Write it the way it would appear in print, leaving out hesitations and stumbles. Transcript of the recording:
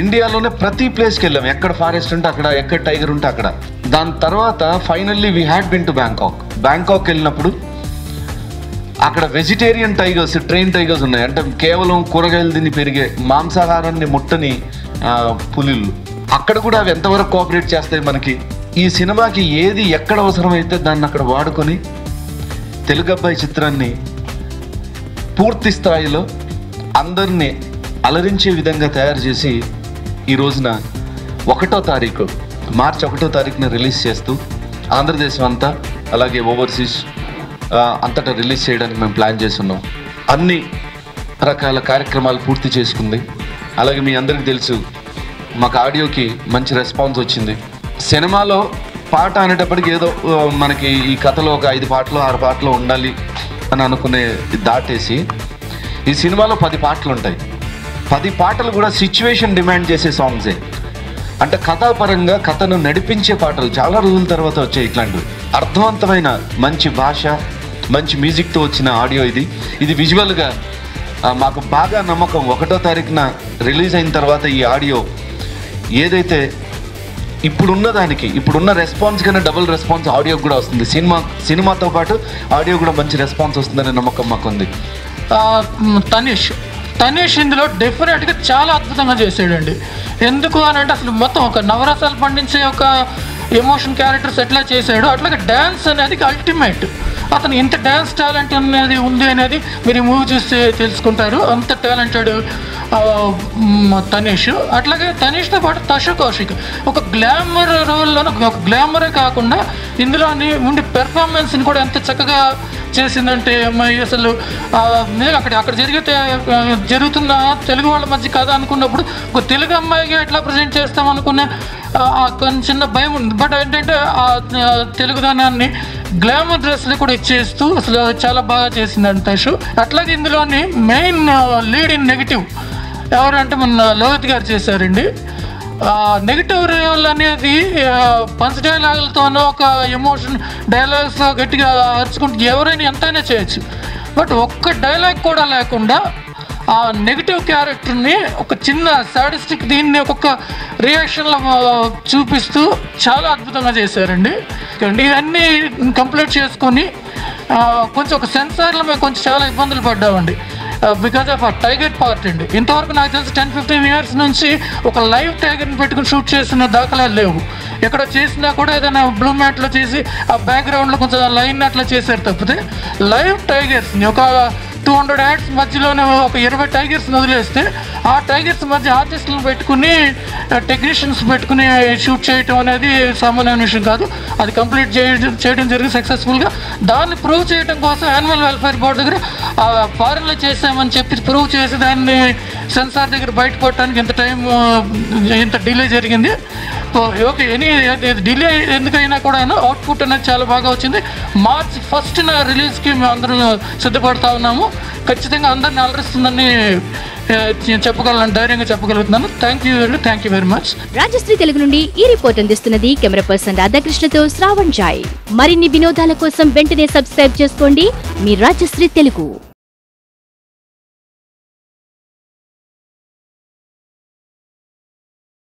ఇండియాలోనే ప్రతి ప్లేస్కి వెళ్ళాం. ఎక్కడ ఫారెస్ట్ ఉంటే అక్కడ, ఎక్కడ టైగర్ ఉంటే అక్కడ. దాని తర్వాత finally we had been to Bangkok వెళ్ళినప్పుడు అక్కడ వెజిటేరియన్ టైగర్స్, ట్రైన్ టైగర్స్ ఉన్నాయి. అంటే కేవలం కూరగాయలు తిని పెరిగే, మాంసాహారాన్ని ముట్టని పులులు. అక్కడ కూడా అవి ఎంతవరకు కోఆపరేట్ చేస్తాయి మనకి. ఈ సినిమాకి ఏది ఎక్కడ అవసరమైతే దాన్ని అక్కడ వాడుకొని తెలుగు అబ్బాయి చిత్రాన్ని పూర్తి స్థాయిలో అందరినీ అలరించే విధంగా తయారు చేసి ఈ రోజున మార్చి 1వ తారీఖున రిలీజ్ చేస్తూ ఆంధ్రదేశం అంతా అలాగే ఓవర్సీస్ అంతటా రిలీజ్ చేయడానికి మేము ప్లాన్ చేస్తున్నాం. అన్ని రకాల కార్యక్రమాలు పూర్తి చేసుకుంది. అలాగే మీ అందరికీ తెలుసు, మాకు ఆడియోకి మంచి రెస్పాన్స్ వచ్చింది. సినిమాలో పాట అనేటప్పటికి ఏదో మనకి ఈ కథలో ఒక 5 పాటలు 6 పాటలు ఉండాలి అని అనుకునే దాటేసి ఈ సినిమాలో 10 పాటలు ఉంటాయి. 10 పాటలు కూడా సిచ్యువేషన్ డిమాండ్ చేసే సాంగ్సే. అంటే కథాపరంగా కథను నడిపించే పాటలు. చాలా రోజుల తర్వాత వచ్చాయి ఇట్లాంటివి. అర్థవంతమైన మంచి భాష, మంచి మ్యూజిక్తో వచ్చిన ఆడియో ఇది విజువల్గా మాకు బాగా నమ్మకం. 1వ తారీఖున రిలీజ్ అయిన తర్వాత ఈ ఆడియో ఏదైతే ఇప్పుడున్న రెస్పాన్స్ కన్నా డబుల్ రెస్పాన్స్ ఆడియోకి కూడా వస్తుంది. సినిమాతో పాటు ఆడియో కూడా మంచి రెస్పాన్స్ వస్తుందనే నమ్మకం మాకుంది. తనీష్ ఇందులో డెఫినెట్గా చాలా అద్భుతంగా చేసాడండి. ఎందుకు అని అంటే అసలు మొత్తం ఒక నవరసాలు పండించే ఒక ఎమోషన్ క్యారెక్టర్స్ ఎట్లా చేశాడో అట్లాగే డ్యాన్స్ అనేది అల్టిమేట్. అతను ఇంత డ్యాన్స్ టాలెంట్ అనేది ఉంది అనేది మీరు ఈ మూవీ చూస్తే తెలుసుకుంటారు. అంత టాలెంటెడ్ తనీష్. అట్లాగే తనీష్తో పాటు తష కౌశిక్ ఒక గ్లామర్ రోల్లోనే, ఒక గ్లామరే కాకుండా ఇందులోని ఉండి పెర్ఫార్మెన్స్ని కూడా ఎంత చక్కగా చేసిందంటే అమ్మాయి అసలు అక్కడ జరుగుతున్న తెలుగు వాళ్ళ మధ్య కథ అనుకున్నప్పుడు ఒక తెలుగు అమ్మాయిగా ఎట్లా ప్రజెంట్ చేస్తాం అనుకునే కొంచెం చిన్న భయం ఉంది. బట్ ఏంటంటే ఆ తెలుగుదనాన్ని గ్లామర్ డ్రెస్లు కూడా ఇచ్చేస్తూ అసలు చాలా బాగా చేసిందండి తషు. అట్లాగే ఇందులోని మెయిన్ లీడ్ ఇన్ నెగిటివ్ ఎవరంటే మన లోహిత్ గారు చేశారండి. నెగిటివ్ రోల్ అనేది పంచ్ డైలాగులతోనో ఒక ఎమోషన్ డైలాగ్స్తో గట్టిగా అరుచుకుంటూ ఎవరైనా ఎంతైనా చేయొచ్చు. బట్ ఒక్క డైలాగ్ కూడా లేకుండా ఆ నెగిటివ్ క్యారెక్టర్ని ఒక చిన్న సాడిస్టిక్ దీన్ని ఒక్కొక్క రియాక్షన్లో చూపిస్తూ చాలా అద్భుతంగా చేశారండి. ఇవన్నీ కంప్లీట్ చేసుకొని కొంచెం ఒక సెన్సార్లో మేము కొంచెం చాలా ఇబ్బందులు పడ్డామండి. బికాజ్ ఆఫ్ ఆ టైగర్ పార్ట్ అండి. ఇంతవరకు నాకు తెలిసి 10-15 years నుంచి ఒక లైవ్ టైగర్ని పెట్టుకుని షూట్ చేసిన దాఖలాలు లేవు. ఎక్కడ చేసినా కూడా ఏదైనా బ్లూ మ్యాట్లో చేసి ఆ బ్యాక్గ్రౌండ్లో కొంచెం లైన్ అట్లా చేశారు తప్పితే లైవ్ టైగర్స్ని ఒక 200 యాడ్స్ మధ్యలోనే ఒక 20 టైగర్స్ని వదిలేస్తే ఆ టైగర్స్ మధ్య ఆర్టిస్టులు పెట్టుకుని టెక్నీషియన్స్ పెట్టుకుని షూట్ చేయటం అనేది సామాన్యమైన విషయం కాదు. అది కంప్లీట్ చేయడం జరిగింది సక్సెస్ఫుల్గా. దాన్ని ప్రూవ్ చేయడం కోసం యానిమల్ వెల్ఫేర్ బోర్డు దగ్గర ఫారెన్లో చేసామని చెప్పి ప్రూవ్ చేసి దాన్ని సెన్సార్ దగ్గర బయటపడటానికి ఇంత డిలే జరిగింది. ఓకే, డిలే ఎందుకైనా కూడా అవుట్పుట్ అనేది చాలా బాగా వచ్చింది. మార్చి 1st రిలీజ్కి మేము అందరం సిద్ధపడతా ఉన్నాము. ఖచ్చితంగా అందరిని అలరిస్తుందని ధైర్యంగా చెప్పగలుగుతున్నాను. Thank you very much. Rajshri Telugu నుండి ఈ రిపోర్ట్ అందిస్తున్నది కెమెరా పర్సన్ రాధాకృష్ణతో శ్రావణ్ జాయ్. మరిన్ని వినోదాల కోసం వెంటనే సబ్స్క్రైబ్ చేసుకోండి మీ రాజశ్రీ తెలుగు.